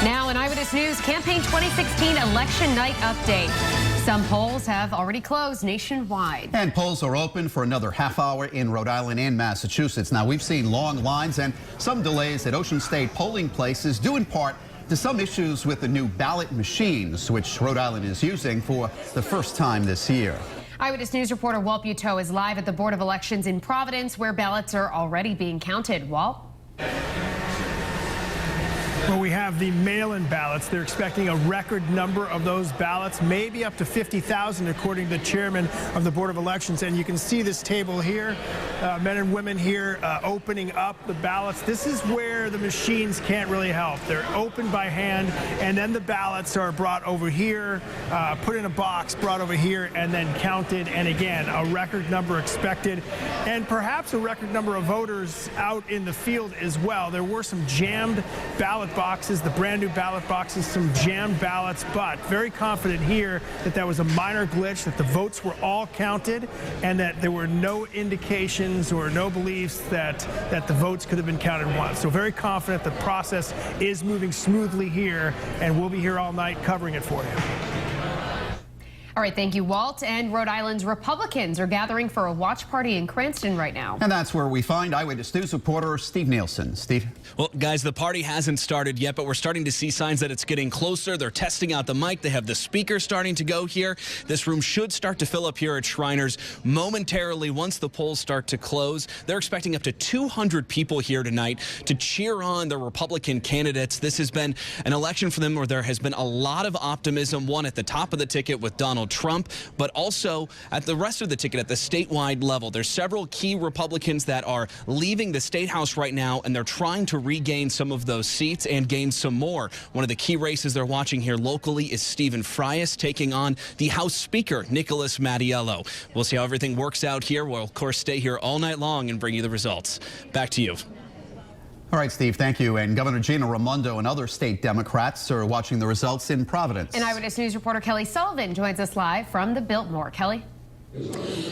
Now, an Eyewitness News Campaign 2016 election night update. Some polls have already closed nationwide. And polls are open for another half hour in Rhode Island and Massachusetts. Now, we've seen long lines and some delays at Ocean State polling places, due in part to some issues with the new ballot machines, which Rhode Island is using for the first time this year. Eyewitness News reporter Walt Buteau is live at the Board of Elections in Providence, where ballots are already being counted. Walt? Well, we have the mail-in ballots. They're expecting a record number of those ballots, maybe up to 50,000, according to the chairman of the Board of Elections. And you can see this table here, men and women here opening up the ballots. This is where the machines can't really help. They're opened by hand, and then the ballots are brought over here, put in a box, brought over here, and then counted. And again, a record number expected, and perhaps a record number of voters out in the field as well. There were some jammed ballot boxes, the brand new ballot boxes, some jammed ballots, but very confident here that that was a minor glitch, that the votes were all counted, and that there were no indications or no beliefs that the votes could have been counted once. So very confident the process is moving smoothly here, and we'll be here all night covering it for you. All right, thank you, Walt. And Rhode Island's Republicans are gathering for a watch party in Cranston right now. And that's where we find Eyewitness News reporter Steve Nielson. Steve? Well, guys, the party hasn't started yet, but we're starting to see signs that it's getting closer. They're testing out the mic. They have the speaker starting to go here. This room should start to fill up here at Shriners momentarily once the polls start to close. They're expecting up to 200 people here tonight to cheer on the Republican candidates. This has been an election for them where there has been a lot of optimism, one at the top of the ticket with Donald Trump, but also at the rest of the ticket at the statewide level. There's several key Republicans that are leaving the State House right now, and they're trying to regain some of those seats and gain some more. One of the key races they're watching here locally is Stephen Frias taking on the House Speaker, Nicholas Mattiello. We'll see how everything works out here. We'll, of course, stay here all night long and bring you the results. Back to you. All right, Steve, thank you. And Governor Gina Raimondo and other state Democrats are watching the results in Providence. And Eyewitness News reporter Kelly Sullivan joins us live from the Biltmore. Kelly?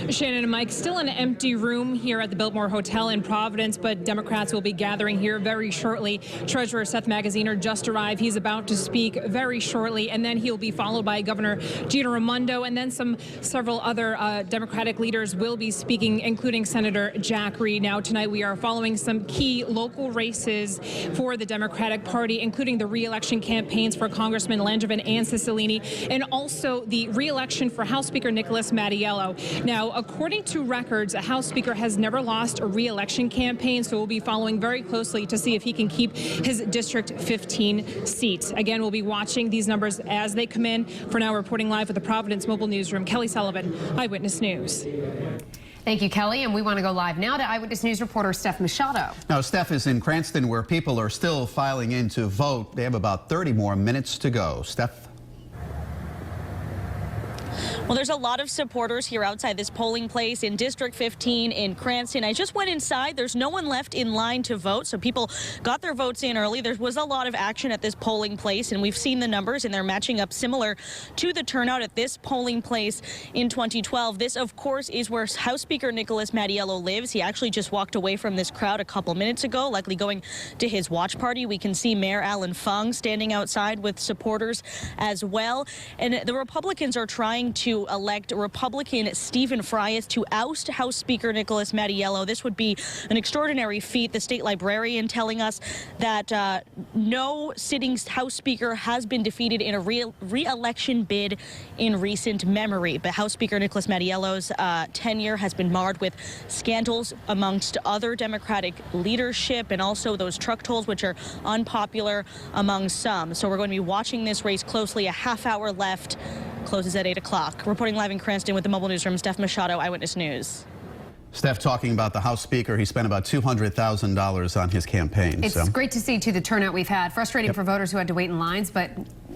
Shannon and Mike, still an empty room here at the Biltmore Hotel in Providence, but Democrats will be gathering here very shortly. Treasurer Seth Magaziner just arrived. He's about to speak very shortly, and then he'll be followed by Governor Gina Raimondo, and then several other Democratic leaders will be speaking, including Senator Jack Reed. Now, tonight we are following some key local races for the Democratic Party, including the re-election campaigns for Congressman Langevin and Cicilline, and also the re-election for House Speaker Nicholas Mattiello. Now, according to records, a House Speaker has never lost a re-election campaign, so we'll be following very closely to see if he can keep his District 15 seat. Again, we'll be watching these numbers as they come in. For now, reporting live at the Providence Mobile Newsroom, Kelly Sullivan, Eyewitness News. Thank you, Kelly. And we want to go live now to Eyewitness News reporter Steph Machado. Now, Steph is in Cranston, where people are still filing in to vote. They have about 30 more minutes to go. Steph? Well, there's a lot of supporters here outside this polling place in District 15 in Cranston. I just went inside. There's no one left in line to vote, so people got their votes in early. There was a lot of action at this polling place, and we've seen the numbers, and they're matching up similar to the turnout at this polling place in 2012. This, of course, is where House Speaker Nicholas Mattiello lives. He actually just walked away from this crowd a couple minutes ago, likely going to his watch party. We can see Mayor Alan Fung standing outside with supporters as well. And the Republicans are trying to elect Republican Stephen Frias to oust House Speaker Nicholas Mattiello. This would be an extraordinary feat. The state librarian telling us that no sitting House Speaker has been defeated in a re-election bid in recent memory. But House Speaker Nicholas Mattiello's tenure has been marred with scandals amongst other Democratic leadership, and also those truck tolls, which are unpopular among some. So we're going to be watching this race closely. A half hour left. Closes at 8 o'clock. Reporting live in Cranston with the Mobile Newsroom, Steph Machado, Eyewitness News. Steph talking about the House Speaker. He spent about $200,000 on his campaign. It's great to see, too, the turnout we've had. Frustrating for voters who had to wait in lines, but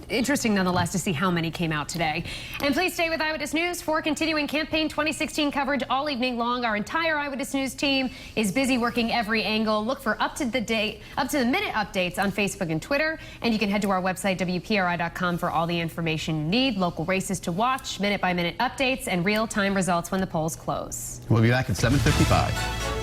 interesting nonetheless to see how many came out today. And please stay with Eyewitness News for continuing Campaign 2016 coverage all evening long. Our entire Eyewitness News team is busy working every angle. Look for up-to-the-minute updates on Facebook and Twitter. And you can head to our website, WPRI.com, for all the information you need, local races to watch, minute-by-minute updates, and real-time results when the polls close. We'll be back at 7:55.